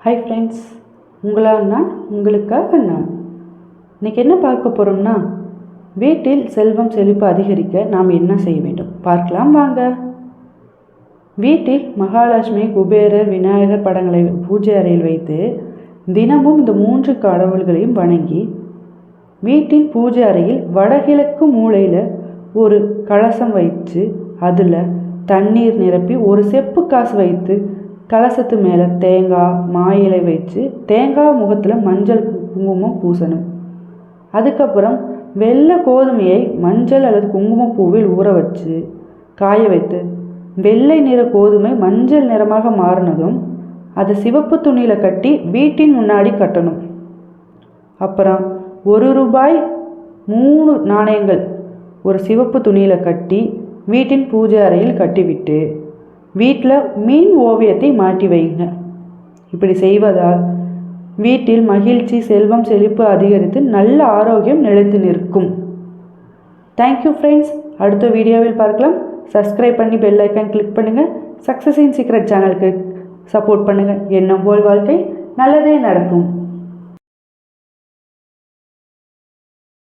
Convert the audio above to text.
Hi friends, உங்களால் நான் உங்களுக்காக நான் இன்றைக்கி என்ன பார்க்க போகிறோம்னா, வீட்டில் செல்வம் செழிப்பு அதிகரிக்க நாம் என்ன செய்ய வேண்டும் பார்க்கலாம் வாங்க. வீட்டில் மகாலட்சுமி, குபேரர், விநாயகர் படங்களை பூஜை அறையில் வைத்து தினமும் இந்த 3 கடவுள்களையும் வணங்கி வீட்டின் பூஜை அறையில் வடகிழக்கு மூலையில் ஒரு கலசம் வைத்து அதில் தண்ணீர் நிரப்பி ஒரு செப்பு காசு வைத்து கலசத்து மேலே தேங்காய் மா இலை வச்சு தேங்காய் முகத்தில் மஞ்சள் குங்குமம் பூசணும். அதுக்கப்புறம் வெள்ளை கோதுமையை மஞ்சள் அல்லது குங்குமப்பூவில் ஊற வச்சு காய வைத்து வெள்ளை நிற கோதுமை மஞ்சள் நிறமாக மாறினதும் அதை சிவப்பு துணியில் கட்டி வீட்டின் முன்னாடி கட்டணும். அப்புறம் ₹1 3 நாணயங்கள் ஒரு சிவப்பு துணியில் கட்டி வீட்டின் பூஜை அறையில் கட்டிவிட்டு வீட்டில் மீன் ஓவியத்தை மாட்டி வைங்க. இப்படி செய்வதால் வீட்டில் மகிழ்ச்சி, செல்வம் செழிப்பு அதிகரித்து நல்ல ஆரோக்கியம் நிலைத்து நிற்கும். Thank you friends. அடுத்த வீடியோவில் பார்க்கலாம். சப்ஸ்கிரைப் பண்ணி பெல் ஐக்கான் கிளிக் பண்ணுங்கள். சக்ஸஸ் இன் சீக்ரெட் சேனலுக்கு சப்போர்ட் பண்ணுங்கள். எண்ணம் போல் வாழ்க்கை நல்லதே நடக்கும்.